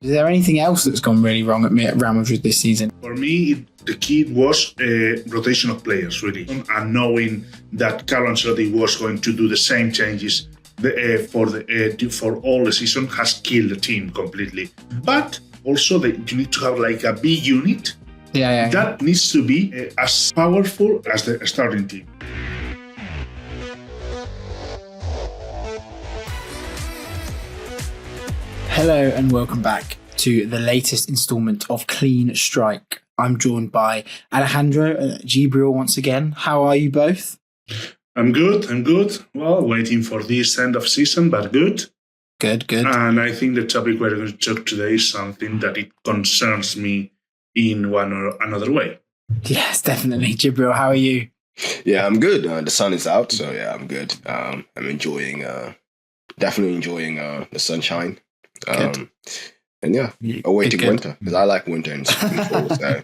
Is there anything else that's gone really wrong at Real Madrid this season? For me, the key was rotation of players, really. And knowing that Carlo Ancelotti was going to do the same changes for all the season has killed the team completely. But also, you need to have like a big unit that needs to be as powerful as the starting team. Hello and welcome back to the latest instalment of Clean Strike. I'm joined by Alejandro and Djibril once again. How are you both? I'm good. Well, waiting for this end of season, but good. Good. And I think the topic we're going to talk today is something that it concerns me in one or another way. Yes, definitely. Djibril, how are you? Yeah, I'm good. The sun is out, so yeah, I'm good. I'm definitely enjoying the sunshine. And yeah, awaiting winter, because I like winter in fall. So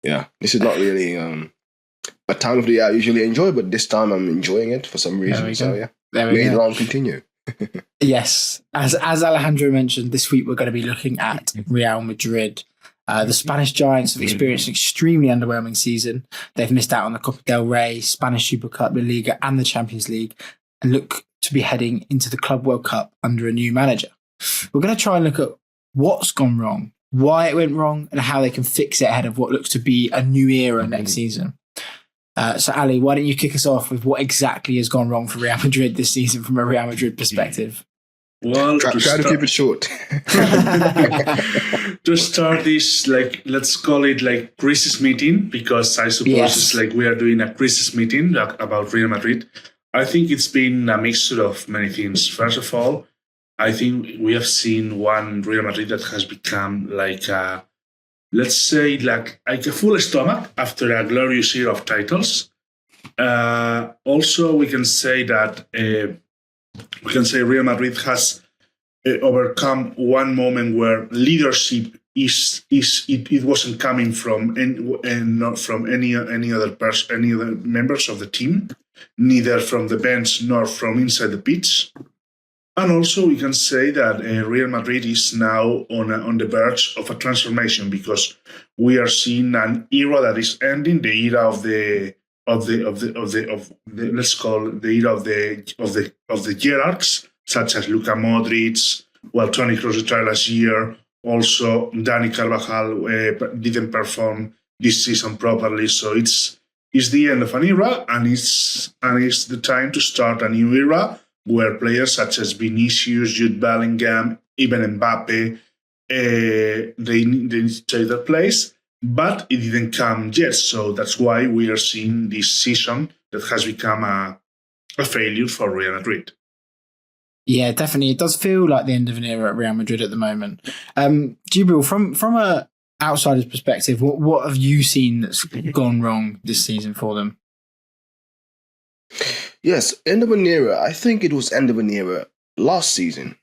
yeah, this is not really a time of the year I usually enjoy, but this time I'm enjoying it for some reason. So yeah, may the long continue. Yes, as Alejandro mentioned, this week we're going to be looking at Real Madrid. The Spanish Giants have experienced an extremely underwhelming season. They've missed out on the Copa del Rey, Spanish Super Cup, La Liga and the Champions League, and look to be heading into the Club World Cup under a new manager. We're going to try and look at what's gone wrong, why it went wrong, and how they can fix it ahead of what looks to be a new era next season. So, Ali, why don't you kick us off with what exactly has gone wrong for Real Madrid this season from a Real Madrid perspective? Well, try to keep it short. To start this, let's call it like crisis meeting, because I suppose it's like we are doing a crisis meeting about Real Madrid. I think it's been a mixture of many things. First of all, I think we have seen one Real Madrid that has become like a full stomach after a glorious year of titles. Also, we can say that Real Madrid has overcome one moment where leadership it wasn't coming from not from any other members of the team, neither from the bench nor from inside the pitch. And also, we can say that Real Madrid is now on the verge of a transformation, because we are seeing an era that is ending, the era of the let's call it the era of the hierarchs, such as Luka Modric. Well, Toni Kroos retired last year. Also, Dani Carvajal didn't perform this season properly. So it's the end of an era, and it's the time to start a new era, where players such as Vinicius, Jude Bellingham, even Mbappe, they need to take their place, but it didn't come yet. So that's why we are seeing this season that has become a failure for Real Madrid. Yeah, definitely. It does feel like the end of an era at Real Madrid at the moment. Djibril, from a outsider's perspective, what have you seen that's gone wrong this season for them? Yes, end of an era. I think it was end of an era last season,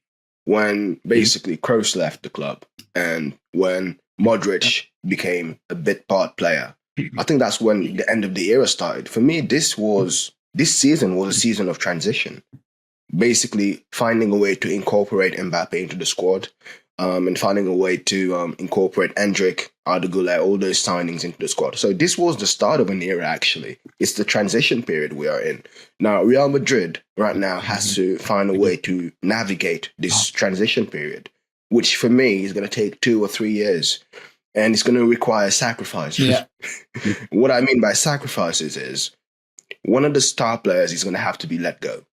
when basically Kroos left the club and when Modric became a bit part player. I think that's when the end of the era started. For me, this season was a season of transition. Basically finding a way to incorporate Mbappe into the squad, and finding a way to incorporate Endrick, Arda Güler, all those signings into the squad. So this was the start of an era, actually. It's the transition period we are in. Now, Real Madrid right now has to find a way to navigate this transition period, which for me is going to take 2 or 3 years. And it's going to require sacrifices. Yeah. What I mean by sacrifices is one of the star players is going to have to be let go.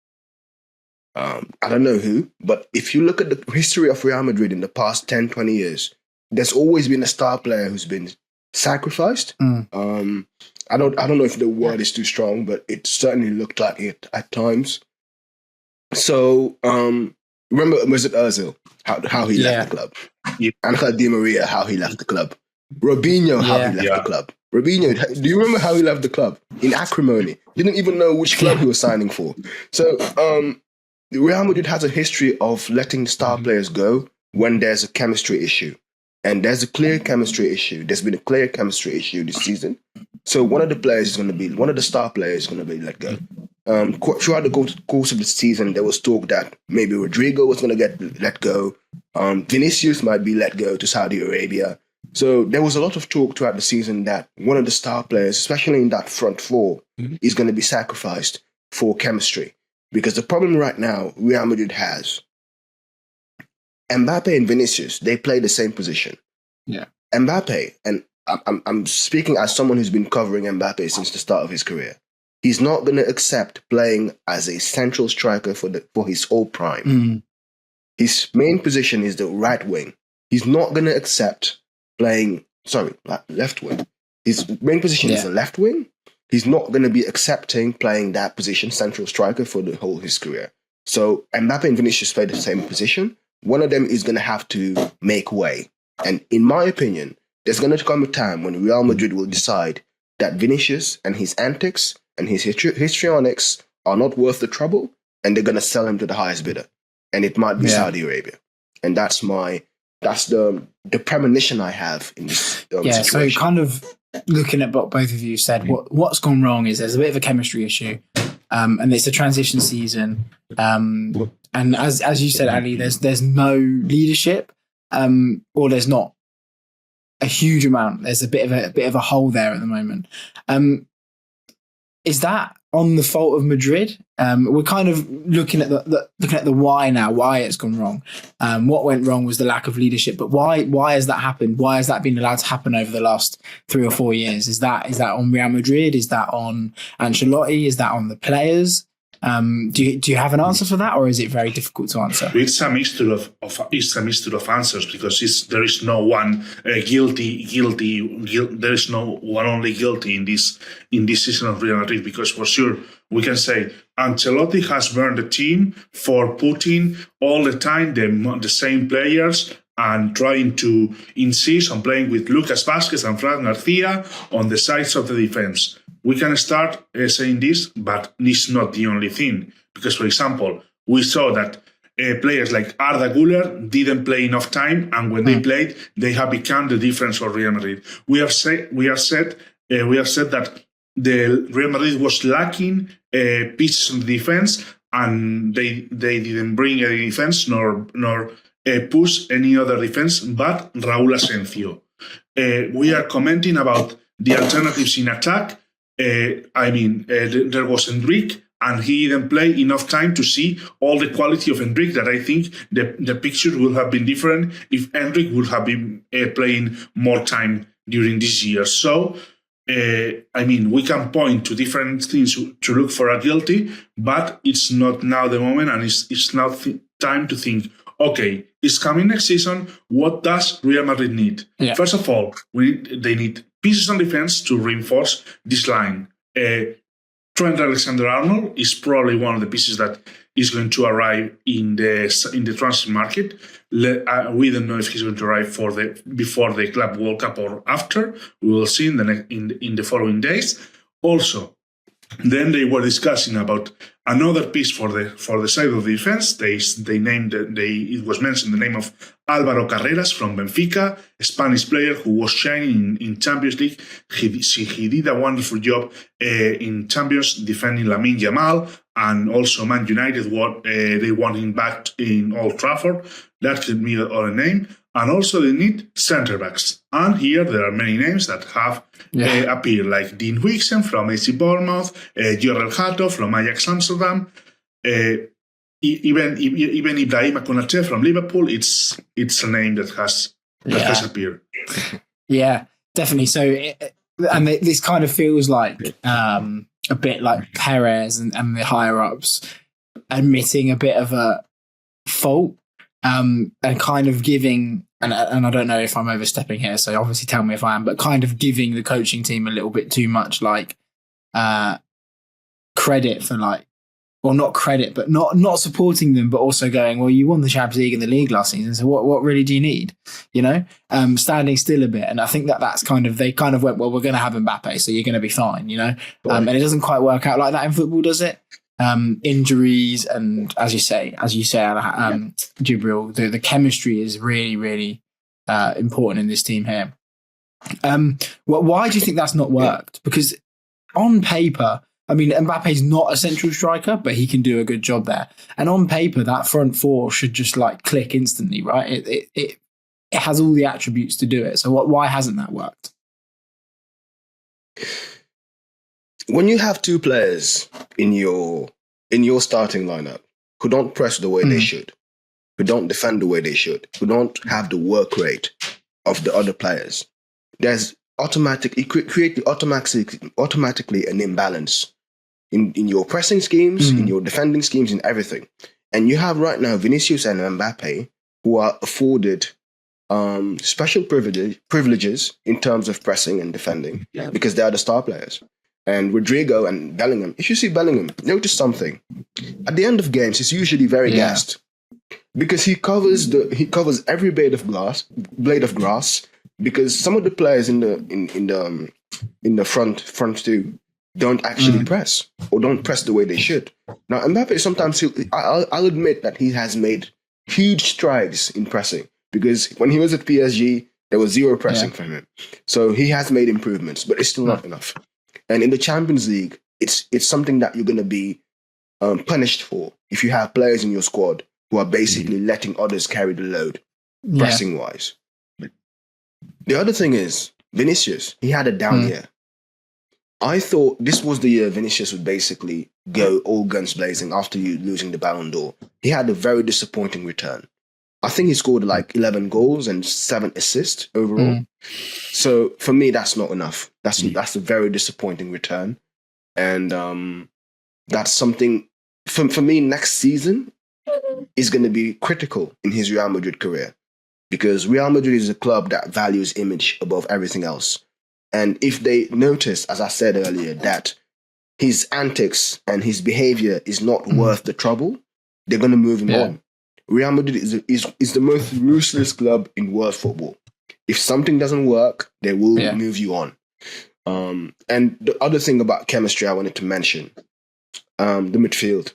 I don't know who, but if you look at the history of Real Madrid in the past 10, 20 years, there's always been a star player who's been sacrificed. I don't know if the word is too strong, but it certainly looked like it at times. So remember Mesut Ozil, how he left the club. Angel Di Maria, how he left the club. Robinho, how he left the club. Robinho, do you remember how he left the club? In acrimony. Didn't even know which club he was signing for. So Real Madrid has a history of letting star players go when there's a chemistry issue. And there's a clear chemistry issue. There's been a clear chemistry issue this season. So one of the star players is going to be let go. Throughout the course of the season, there was talk that maybe Rodrigo was going to get let go. Vinicius might be let go to Saudi Arabia. So there was a lot of talk throughout the season that one of the star players, especially in that front four, is going to be sacrificed for chemistry. Because the problem right now Real Madrid has, Mbappe and Vinicius, they play the same position. Yeah. Mbappe, and I'm speaking as someone who's been covering Mbappe since the start of his career. He's not going to accept playing as a central striker for his whole prime. His main position is the right wing. He's not going to accept playing, left wing. His main position is the left wing. He's not going to be accepting playing that position, central striker, for the whole of his career. So Mbappe and Vinicius play the same position. One of them is going to have to make way. And in my opinion, there's going to come a time when Real Madrid will decide that Vinicius and his antics and his histrionics are not worth the trouble, and they're going to sell him to the highest bidder. And it might be Saudi Arabia. And that's the premonition I have in this situation. So kind of looking at what both of you said, what's gone wrong is there's a bit of a chemistry issue, and it's a transition season. And as you said, Ali, there's no leadership, or there's not a huge amount. There's a bit of a hole there at the moment. Is that on the fault of Madrid? We're kind of looking at the why now, why it's gone wrong. What went wrong was the lack of leadership, but why has that happened? Why has that been allowed to happen over the last 3 or 4 years? Is that on Real Madrid? Is that on Ancelotti? Is that on the players? Do you have an answer for that, or is it very difficult to answer? It's a mixture of answers, because there is no one guilty. There is no one only guilty in this season of Real Madrid, because for sure we can say Ancelotti has burned the team for putting all the time the same players and trying to insist on playing with Lucas Vázquez and Fran Garcia on the sides of the defense. We can start saying this, but this is not the only thing. Because, for example, we saw that players like Arda Güler didn't play enough time, and when they played, they have become the difference for Real Madrid. We have said that the Real Madrid was lacking pieces on the defense, and they didn't bring any defense nor push any other defense but Raúl Asensio. We are commenting about the alternatives in attack. There was Enrique, and he didn't play enough time to see all the quality of Enrique, that I think the picture would have been different if Enrique would have been playing more time during this year. So, we can point to different things to look for a guilty, but it's not now the moment, and it's now time to think, okay, it's coming next season. What does Real Madrid need? Yeah. First of all, they need pieces on defense to reinforce this line. Trent Alexander-Arnold is probably one of the pieces that is going to arrive in the transfer market. We don't know if he's going to arrive before the Club World Cup or after. We will see in the following days. Also, then they were discussing about another piece for the side of the defense. It was mentioned the name of Álvaro Carreras from Benfica, a Spanish player who was shining in Champions League. He did a wonderful job in Champions, defending Lamine Yamal, and also Man United. They want him back in Old Trafford. That could be another name. And also they need centre backs. And here there are many names that have appeared, like Dean Huijsen from AC Bournemouth, Jorrel Hato from Ajax Amsterdam, even Ibrahima Konaté from Liverpool. It's a name that has appeared. Yeah, definitely. So, this kind of feels like a bit like Perez and the higher ups admitting a bit of a fault. And kind of giving, and I don't know if I'm overstepping here, so obviously tell me if I am, but kind of giving the coaching team a little bit too much credit for not credit, but not supporting them, but also going, well, you won the Champions League and the league last season, so what really do you need? Standing still a bit. And I think that's they kind of went, well, we're going to have Mbappe, so you're going to be fine, and it doesn't quite work out like that in football, does it? Injuries, and as you say, Djibril, the chemistry is really, really important in this team here. Why do you think that's not worked? Because on paper, I mean, Mbappe's not a central striker, but he can do a good job there. And on paper, that front four should just like click instantly, right? It has all the attributes to do it. So why hasn't that worked? When you have two players in your starting lineup who don't press the way they should, who don't defend the way they should, who don't have the work rate of the other players, there's automatically an imbalance in your pressing schemes, in your defending schemes, in everything. And you have right now Vinicius and Mbappe who are afforded special privileges in terms of pressing and defending because they are the star players. And Rodrigo and Bellingham, if you see Bellingham, notice something. At the end of games, he's usually very gassed because he covers every blade of grass. Because some of the players in the front two don't actually press or don't press the way they should. Now Mbappe sometimes I'll admit that he has made huge strides in pressing because when he was at PSG there was zero pressing from him. So he has made improvements, but it's still not enough. And in the Champions League, it's something that you're going to be punished for if you have players in your squad who are basically letting others carry the load pressing wise. The other thing is, Vinicius, he had a down year. I thought this was the year Vinicius would basically go all guns blazing after losing the Ballon d'Or. He had a very disappointing return. I think he scored like 11 goals and 7 assists overall. So for me, that's not enough. That's a very disappointing return. And that's something, for me, next season is going to be critical in his Real Madrid career. Because Real Madrid is a club that values image above everything else. And if they notice, as I said earlier, that his antics and his behavior is not worth the trouble, they're going to move him on. Real Madrid is the most ruthless club in world football. If something doesn't work, they will move you on. And the other thing about chemistry I wanted to mention, the midfield.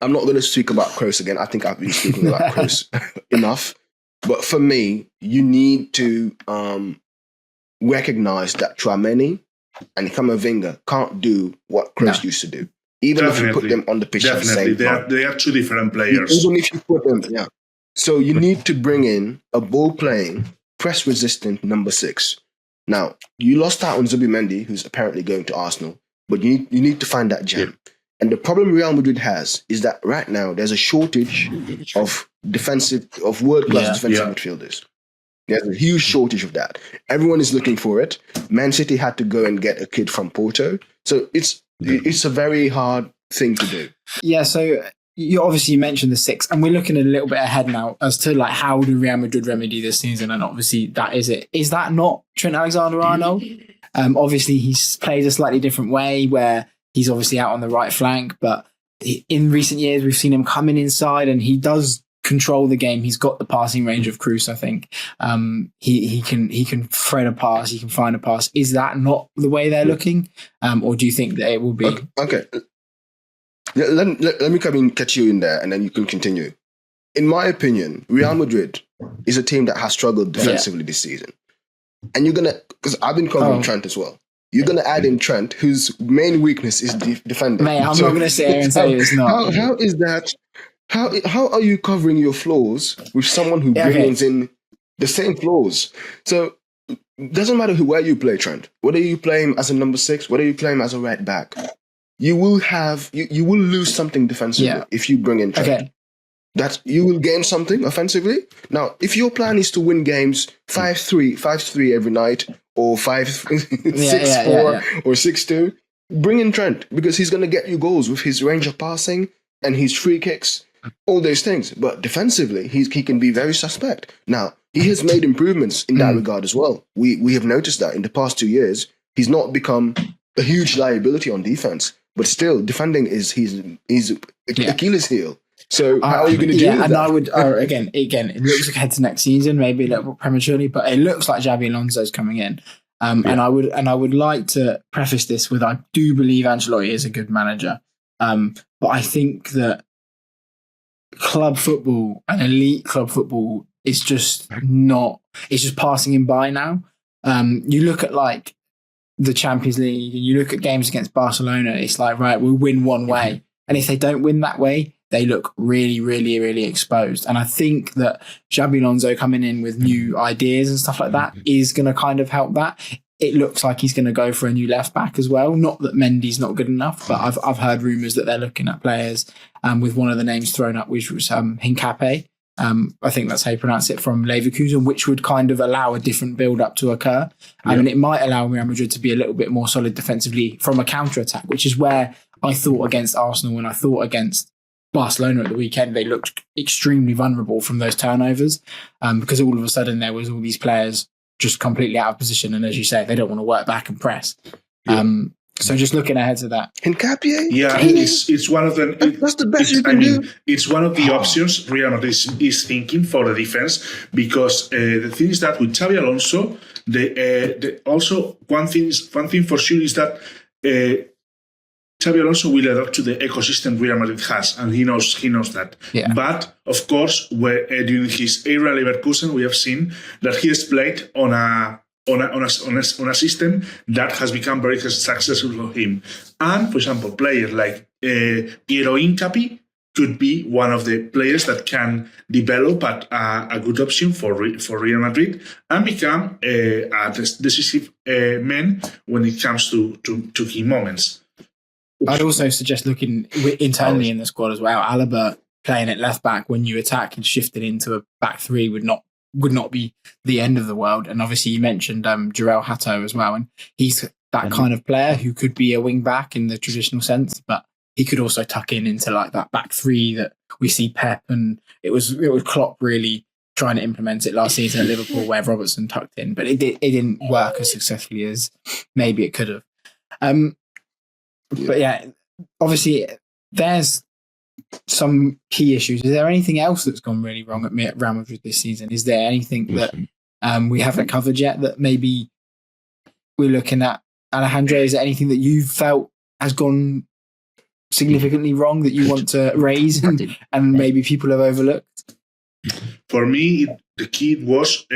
I'm not going to speak about Kroos again. I think I've been speaking about Kroos enough. But for me, you need to recognize that Tchouaméni and Camavinga can't do what Kroos used to do. Even if you put them on the pitch at the same time. They are two different players. Even if you put them, So you need to bring in a ball-playing, press-resistant number 6. Now, you lost out on Zubimendi, who's apparently going to Arsenal, but you need to find that gem. And the problem Real Madrid has is that right now there's a shortage of world-class defensive midfielders. There's a huge shortage of that. Everyone is looking for it. Man City had to go and get a kid from Porto. So it's a very hard thing to do. Yeah, so you mentioned the 6, and we're looking a little bit ahead now as to like how do Real Madrid remedy this season, and obviously that is it. Is that not Trent Alexander-Arnold? Obviously he plays a slightly different way where he's obviously out on the right flank, but in recent years we've seen him coming inside and he does control the game. He's got the passing range of Kroos, I think. He can thread a pass, he can find a pass. Is that not the way they're looking? Or do you think that it will be? Okay. Let me come and catch you in there and then you can continue. In my opinion, Real Madrid is a team that has struggled defensively this season. And you're going to, because I've been covering Trent as well. You're going to add in Trent, whose main weakness is defending. Mate, I'm not going to sit here and say it's not. How is that? How are you covering your flaws with someone who brings in the same flaws? So it doesn't matter where you play Trent. Whether you play him as a number 6, whether you play him as a right back, you will lose something defensively if you bring in Trent. Okay. That you will gain something offensively. Now, if your do is to win games 5-3 every night, or 6-4 or 6-2, bring in Trent because he's going to get you goals with his range of passing and his free kicks, all those things. But defensively, he can be very suspect. Now, he has made improvements in that regard as well. We have noticed that in the past 2 years, he's not become a huge liability on defense, but still, defending is his Achilles heel. So how are you going to deal with that? I would again. It looks like ahead to next season, maybe a little bit prematurely, but it looks like Xabi Alonso is coming in. And I would like to preface this with I do believe Ancelotti is a good manager, but I think that club football and elite club football is just not. It's just passing him by now. You look at like the Champions League and you look at games against Barcelona, it's like, right, we'll win one way. And if they don't win that way, they look really, really, really exposed. And I think that Xabi Alonso coming in with new ideas and stuff like that is going to kind of help that. It looks like he's going to go for a new left back as well. Not that Mendy's not good enough, but I've heard rumours that they're looking at players with one of the names thrown up, which was Hincapié. I think that's how you pronounce it, from Leverkusen, which would kind of allow a different build-up to occur. And it might allow Real Madrid to be a little bit more solid defensively from a counter-attack, which is where I thought against Arsenal and I thought against Barcelona at the weekend, they looked extremely vulnerable from those turnovers because all of a sudden there was all these players just completely out of position. And as you say, they don't want to work back and press. So just looking ahead to that. Hincapié? Yeah, it's one of them. That's the best you can do. It's one of the options Real Madrid is thinking for the defense, because the thing is that with Xabi Alonso, also one thing for sure is that Xabi Alonso will adapt to the ecosystem Real Madrid has, and he knows that. Yeah. But of course, during his era at Leverkusen, we have seen that he has played on a system that has become very successful for him. And for example, players like Piero Hincapié could be one of the players that can develop a good option for Real Madrid and become a decisive man when it comes to key moments. I'd also suggest looking internally in the squad as well. Alaba playing at left back when you attack and shifting into a back three would not be the end of the world. And obviously you mentioned Jarell Hato as well, and he's that kind of player who could be a wing back in the traditional sense, but he could also tuck into like that back three that we see Pep, and it was Klopp really trying to implement it last season at Liverpool where Robertson tucked in, but it didn't work as successfully as maybe it could have. But yeah, obviously there's some key issues. Is there anything else that's gone really wrong at Real Madrid this season? Is there anything that we haven't covered yet that maybe we're looking at? Alejandro, is there anything that you felt has gone significantly wrong that you want to raise and maybe people have overlooked? For me, the key was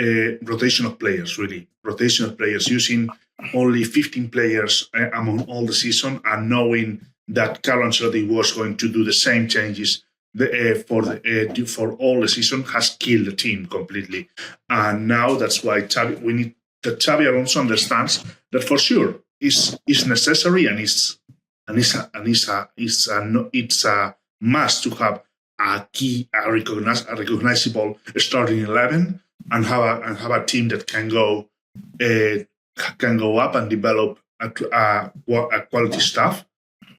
rotation of players, really. Rotation of players, using only 15 players among all the season, and knowing that Carlo Ancelotti was going to do the same changes for all the season has killed the team completely. And now that's why Xabi Alonso understands that for sure is necessary, and it's a must to have a recognizable starting 11 and have a team that can go up and develop a quality staff.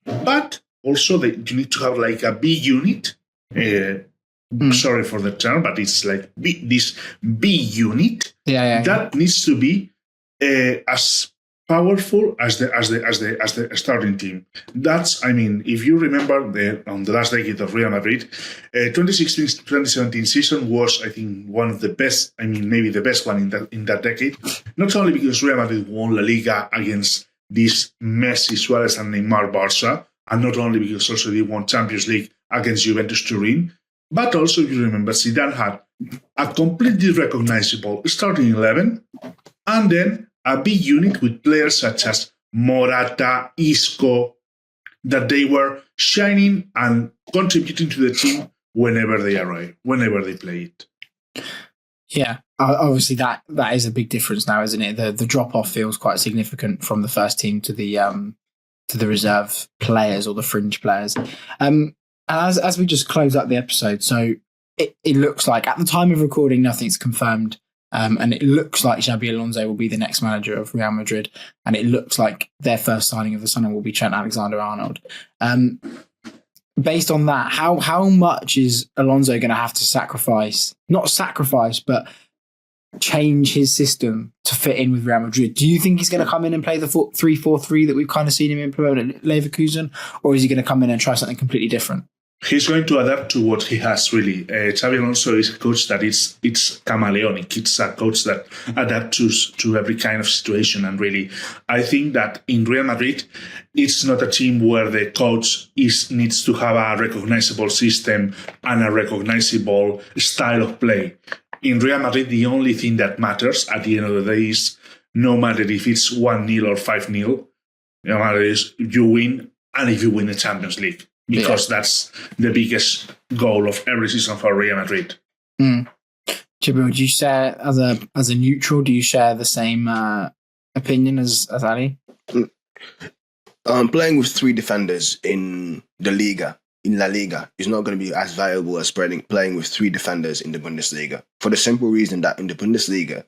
But also you need to have like a B unit. Sorry for the term, but it's like this B unit that needs to be as powerful as the starting team. That's, I mean, if you remember on the last decade of Real Madrid, 2016-2017 season was, I think, one of the best. I mean, maybe the best one in that decade. Not only because Real Madrid won La Liga against this Messi, Suarez, and Neymar Barca, and not only because also they won Champions League against Juventus Turin, but also, if you remember, Zidane had a completely recognizable starting 11, and then a big unit with players such as Morata, Isco, that they were shining and contributing to the team whenever they arrive, whenever they play it. Yeah, obviously that is a big difference now, isn't it? The drop off feels quite significant from the first team to the reserve players or the fringe players. And as we just close up the episode, so it looks like at the time of recording nothing's confirmed. And it looks like Xabi Alonso will be the next manager of Real Madrid. And it looks like their first signing of the summer will be Trent Alexander-Arnold. Based on that, how much is Alonso going to have to sacrifice? Not sacrifice, but change his system to fit in with Real Madrid? Do you think he's going to come in and play the 3-4-3 that we've kind of seen him implement at Leverkusen? Or is he going to come in and try something completely different? He's going to adapt to what he has, really. Xabi Alonso is a coach that it's chameleonic. It's a coach that adapts to every kind of situation. And really, I think that in Real Madrid, it's not a team where the coach needs to have a recognizable system and a recognizable style of play. In Real Madrid, the only thing that matters at the end of the day is no matter if it's 1-0 or 5-0, no matter is you win, and if you win the Champions League, because that's the biggest goal of every season for Real Madrid. Djibril, do you share as a neutral? Do you share the same opinion as Ali? Playing with three defenders in La Liga is not going to be as valuable as playing with three defenders in the Bundesliga. For the simple reason that in the Bundesliga,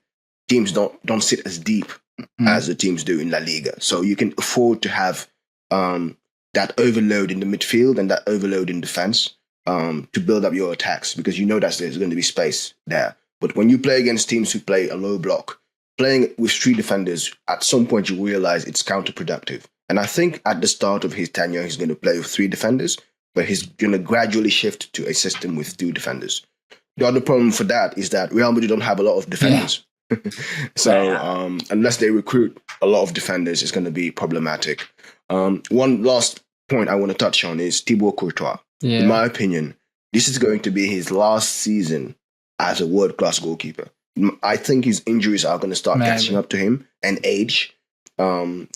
teams don't sit as deep as the teams do in La Liga. So you can afford to have that overload in the midfield and that overload in defense to build up your attacks, because you know that there's going to be space there. But when you play against teams who play a low block, playing with three defenders, at some point you realize it's counterproductive. And I think at the start of his tenure, he's going to play with three defenders, but he's going to gradually shift to a system with two defenders. The other problem for that is that Real Madrid don't have a lot of defenders. So unless they recruit a lot of defenders, it's going to be problematic. One last point I want to touch on is Thibaut Courtois. In my opinion, this is going to be his last season as a world-class goalkeeper. I think his injuries are going to start catching up to him and age.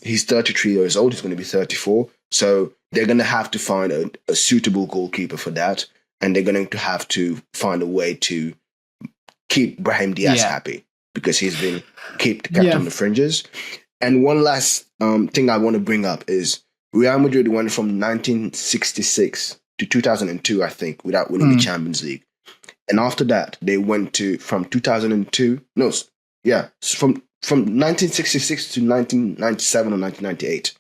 He's 33 years old. He's going to be 34. So they're going to have to find a suitable goalkeeper for that. And they're going to have to find a way to keep Brahim Diaz happy, because he's been kept on the fringes. And one last thing I want to bring up is Real Madrid went from 1966 to 2002, I think, without winning the Champions League. And after that, they went from 1966 to 1997 or 1998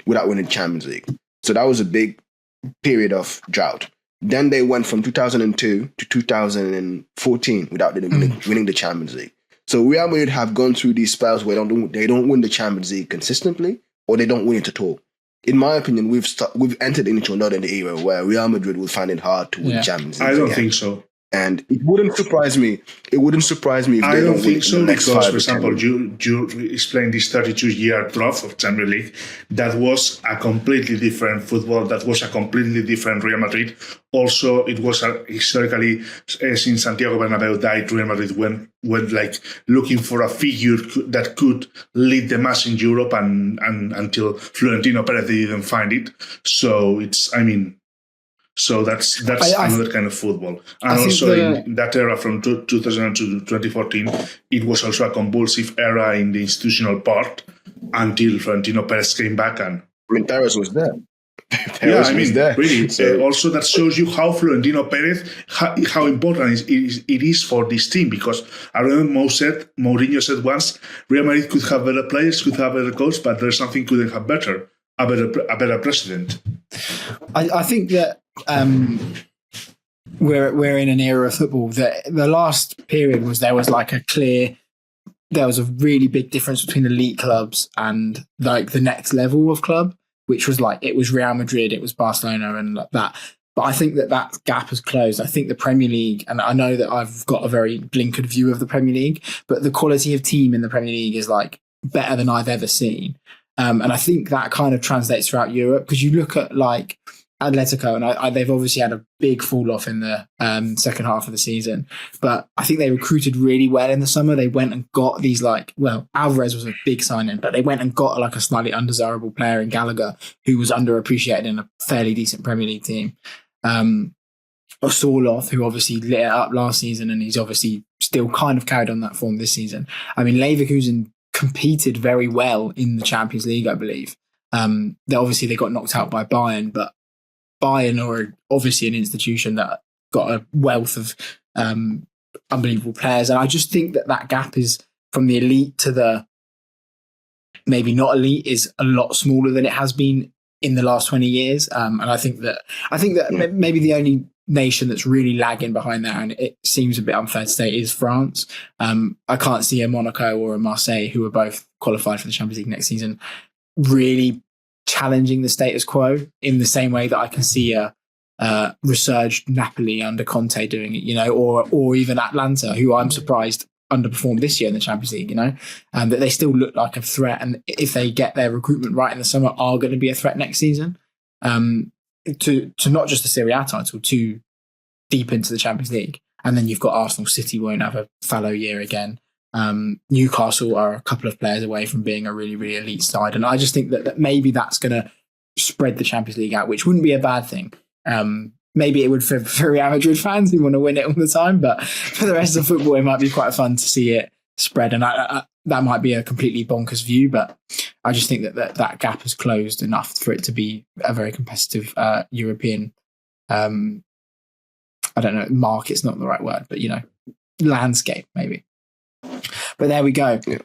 without winning the Champions League. So that was a big period of drought. Then they went from 2002 to 2014 without winning the Champions League. So Real Madrid have gone through these spells where they don't win the Champions League consistently, or they don't win it at all. In my opinion, we've entered into another era where Real Madrid will find it hard to win the Champions League. I don't think so. And it wouldn't surprise me. It wouldn't surprise me if they don't think so, because, for example, you explained this 32-year drought of Champions League. That was a completely different football. That was a completely different Real Madrid. Also, it was historically, since Santiago Bernabeu died, Real Madrid went like looking for a figure that could lead the mass in Europe, and until Florentino Perez, they didn't find it. So So that's another kind of football. And also in that era from 2000 to 2014, it was also a convulsive era in the institutional part until Florentino Perez came back. And Perez was there. Really. So, also that shows you how Florentino Perez, how important it is for this team, because I remember Mourinho said once, Real Madrid could have better players, could have better coach, but there's something couldn't have better. A better president. I think that we're in an era of football that the last period there was a really big difference between elite clubs and like the next level of club, which was like it was Real Madrid, it was Barcelona, and like that. But I think that gap has closed. I think the Premier League, and I know that I've got a very blinkered view of the Premier League, but the quality of team in the Premier League is like better than I've ever seen. And I think that kind of translates throughout Europe, because you look at like Atletico, and they've obviously had a big fall off in the second half of the season. But I think they recruited really well in the summer. They went and got these Alvarez was a big signing, but they went and got like a slightly undesirable player in Gallagher, who was underappreciated in a fairly decent Premier League team. Sorloth, who obviously lit it up last season, and he's obviously still kind of carried on that form this season. I mean, Leverkusen competed very well in the Champions League, I believe. They got knocked out by Bayern, but Bayern are obviously an institution that got a wealth of unbelievable players. And I just think that gap is from the elite to the maybe not elite is a lot smaller than it has been in the last 20 years. And I think that maybe the only nation that's really lagging behind that, and it seems a bit unfair to say, is France. I can't see a Monaco or a Marseille, who are both qualified for the Champions League next season, really challenging the status quo in the same way that I can see a resurged Napoli under Conte doing it, or even Atlanta, who I'm surprised underperformed this year in the Champions League, that they still look like a threat, and if they get their recruitment right in the summer, are going to be a threat next season. To not just the Serie A title, to deep into the Champions League. And then you've got Arsenal. City won't have a fallow year again. Newcastle are a couple of players away from being a really, really elite side. And I just think that maybe that's going to spread the Champions League out, which wouldn't be a bad thing. Maybe it would for Real Madrid fans who want to win it all the time, but for the rest of football, it might be quite fun to see it spread. And that might be a completely bonkers view, but I just think that gap has closed enough for it to be a very competitive European, I don't know, market's not the right word, but, landscape maybe. But there we go. Yeah.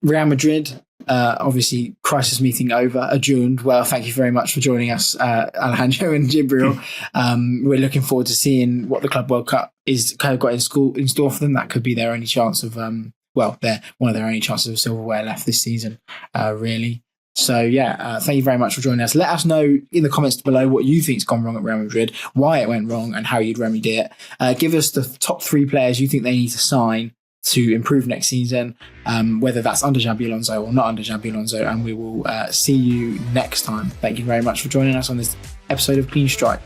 Real Madrid, obviously, crisis meeting over, adjourned. Well, thank you very much for joining us, Alejandro and Djibril. We're looking forward to seeing what the Club World Cup is kind of got in store for them. That could be their only chance of, they're one of their only chances of silverware left this season, really. So, thank you very much for joining us. Let us know in the comments below what you think's gone wrong at Real Madrid, why it went wrong, and how you'd remedy it. Give us the top 3 players you think they need to sign to improve next season, whether that's under Xabi Alonso or not under Xabi Alonso, and we will see you next time. Thank you very much for joining us on this episode of Clean Strike.